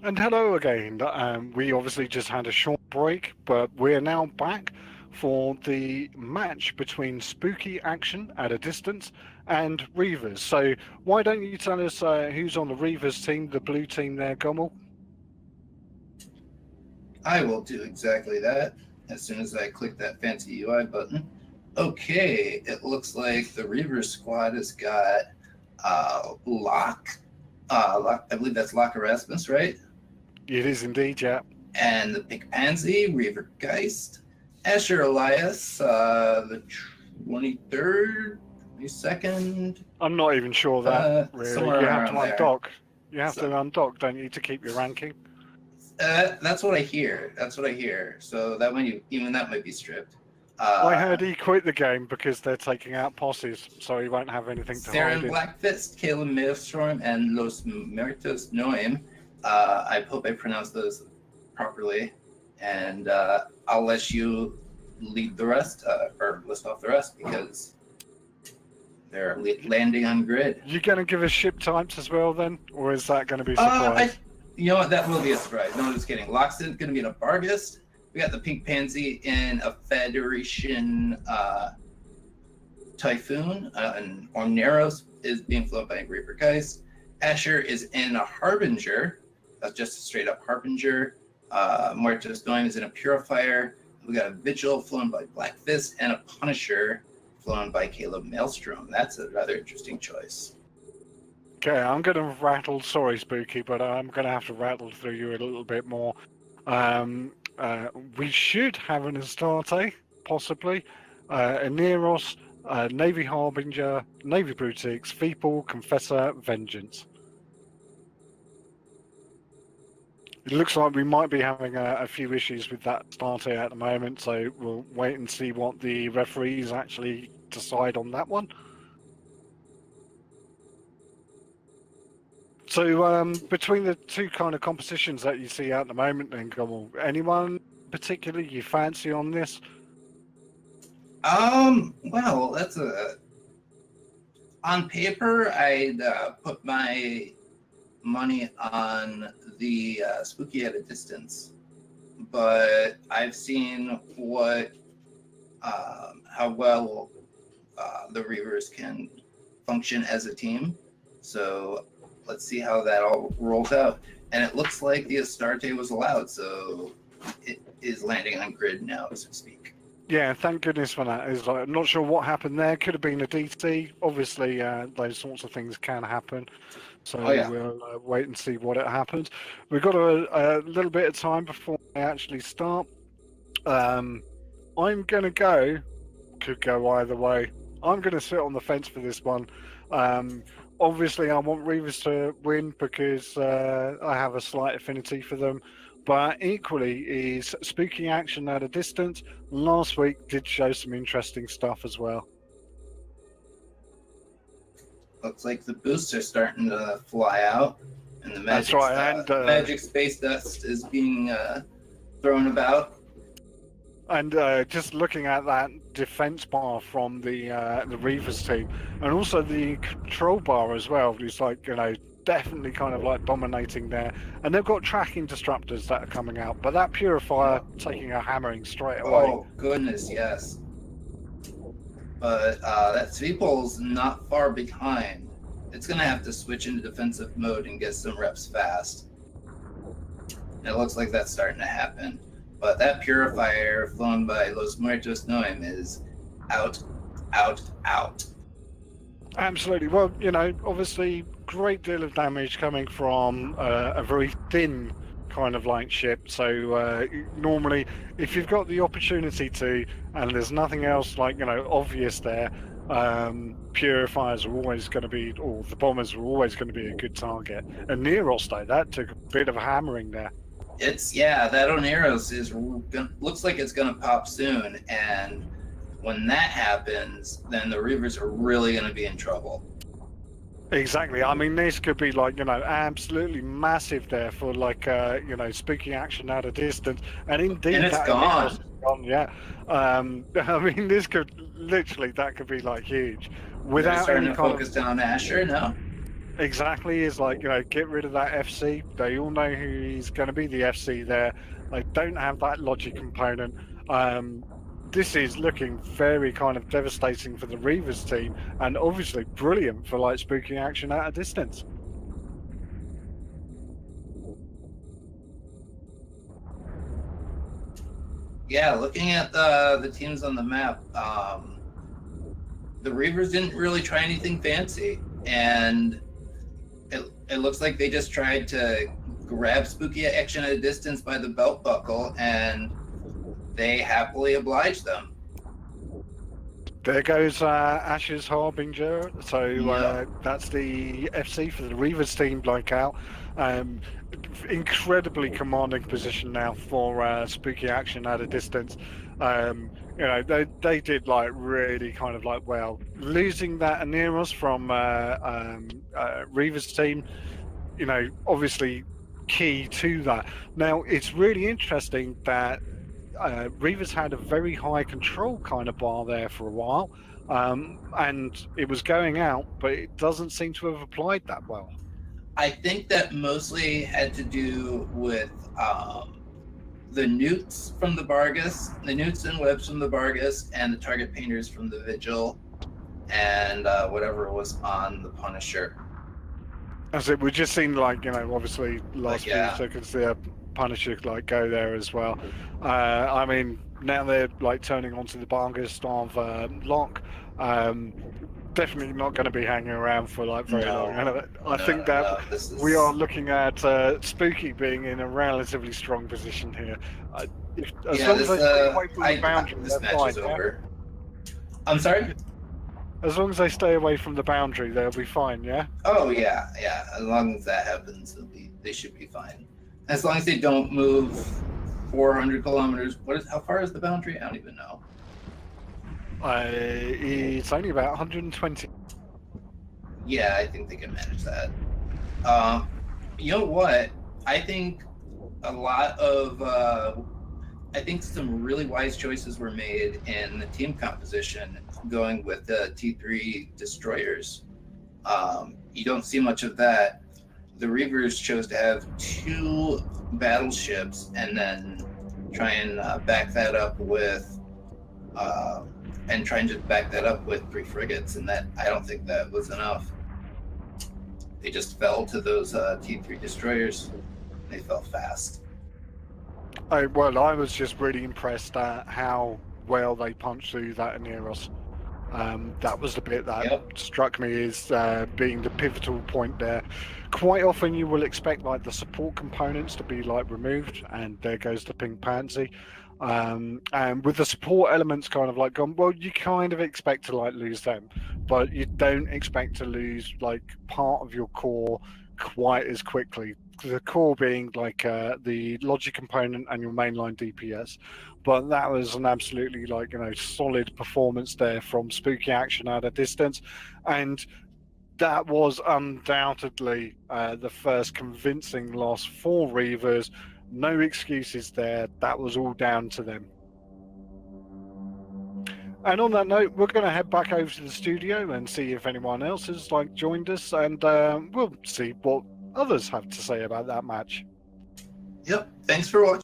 And hello again. We obviously just had a short break, but we're now back for the match between Spooky Action at a Distance and Reavers. So why don't you tell us who's on the Reavers team, the blue team there, Gommel? I will do exactly that as soon as I click that fancy UI button. Okay, it looks like the Reavers squad has got Locke. I believe that's Locke Erasmus, right? It is indeed, yeah. And the Big Pansy, Reaver Geist, Asher Elias, the 23rd, 22nd. I'm not even sure that, really. Somewhere You have to around there. undock. You have to undock, don't you, to keep your ranking? That's what I hear. So that might be stripped. I heard he quit the game because they're taking out posses, so he won't have anything to Saren hide in. Blackfist, Caleb Maelstrom, and Los Meritos Noem. I hope I pronounced those properly. And I'll let you lead the rest, or list off the rest, because they're landing on grid. You going to give us ship types as well then? Or is that going to be a surprise? You know what? That will be a surprise. No, I'm just kidding. Loxton's going to be in a Bargist. We got the Pink Pansy in a Federation Typhoon. And Orneros is being flown by a Reaper Geist. Asher is in a Harbinger. That's just a straight up Harbinger. Mortis Noim is in a Purifier. We got a Vigil flown by Black Fist and a Punisher flown by Caleb Maelstrom. That's a rather interesting choice. Okay, I'm going to rattle, sorry Spooky, but I'm going to have to rattle through you a little bit more. We should have an Astarte, possibly. Aneros, Navy Harbinger, Navy Brutix, Feeple, Confessor, Vengeance. It looks like we might be having a few issues with that Astarte at the moment, so we'll wait and see what the referees actually decide on that one. So between the two kind of compositions that you see at the moment, then, Gommel, anyone particularly you fancy on this? Well, that's on paper, I'd put my money on the Spooky at a Distance, but I've seen how well the Reavers can function as a team, so let's see how that all rolls out. And it looks like the Astarte was allowed, so it is landing on grid now, so to speak. Yeah, thank goodness for that. I'm not sure what happened there. Could have been a DC. Obviously, those sorts of things can happen. So we'll wait and see what it happens. We've got a little bit of time before they actually start. I'm going to go, could go either way. I'm going to sit on the fence for this one. Obviously, I want Reavers to win because I have a slight affinity for them. But equally is Spooky Action at a Distance. Last week did show some interesting stuff as well. Looks like the boosts are starting to fly out, and the magic, that's right. And magic space dust is being thrown about. And just looking at that defense bar from the Reavers team, and also the control bar as well, it's like, definitely kind of like dominating there. And they've got tracking disruptors that are coming out, but that Purifier taking a hammering straight away. Oh goodness, yes. But that Feeple's not far behind. It's gonna have to switch into defensive mode and get some reps fast. And it looks like that's starting to happen. But that Purifier flown by Los Muertos Noem is out. Absolutely. Well, obviously, great deal of damage coming from a very thin kind of like ship. So normally, if you've got the opportunity to, and there's nothing else like obvious there, Purifiers are always going to be, or the bombers are always going to be a good target. And Neros, though, that took a bit of a hammering there. That Oneros looks like it's gonna pop soon, and when that happens, then the Reavers are really gonna be in trouble. Exactly. I mean, this could be like absolutely massive there for like Spooky Action at a Distance, and indeed, and it's gone. Yeah. I mean, this could literally be like huge. Without starting to focus down Asher, no. Exactly, is like, get rid of that FC. They all know who he's going to be the FC there. They don't have that logic component. This is looking very kind of devastating for the Reavers team, and obviously brilliant for like spooky action at a distance. Yeah, looking at the teams on the map, the Reavers didn't really try anything fancy, and it looks like they just tried to grab spooky action at a distance by the belt buckle, and they happily obliged them. There goes Ash's Harbinger. So that's the FC for the Reavers team bloke out. Incredibly commanding position now for spooky action at a distance. They did like really kind of like well, losing that Aneros from Reavers team. Obviously key to that. Now it's really interesting that Reavers had a very high control kind of bar there for a while, and it was going out, but it doesn't seem to have applied that well. I think that mostly had to do with the newts from the Vargas, the newts and webs from the Vargas, and the target painters from the Vigil, and whatever was on the Punisher. As it, we just seen like obviously last few seconds the Punisher like go there as well. I mean now they're like turning onto the Vargas of Locke. Definitely not going to be hanging around for like very long. I think that we are looking at Spooky being in a relatively strong position here. As long as they stay away from the boundary, this match is over. I'm sorry? As long as they stay away from the boundary, they'll be fine, yeah? Oh, yeah. As long as that happens, they should be fine. As long as they don't move 400 kilometers. How far is the boundary? I don't even know. It's only about 120. Yeah, I think they can manage that. You know what? I think a lot of I think some really wise choices were made in the team composition, going with the T3 destroyers. You don't see much of that. The Reavers chose to have 2 battleships and then try and back that up with and try and just back that up with 3 frigates, and that I don't think that was enough. They just fell to those T3 destroyers. They fell fast. I was just really impressed at how well they punched through that Aneros. That was the bit that struck me as being the pivotal point there. Quite often you will expect like the support components to be like removed, and there goes the pink pansy. And with the support elements kind of like gone, well, you kind of expect to like lose them, but you don't expect to lose like part of your core quite as quickly. The core being like the logic component and your mainline DPS. But that was an absolutely like solid performance there from Spooky Action at a distance, and that was undoubtedly the first convincing loss for Reavers. No excuses there. That was all down to them. And on that note, we're going to head back over to the studio and see if anyone else has like joined us, and we'll see what others have to say about that match. Yep. Thanks for watching.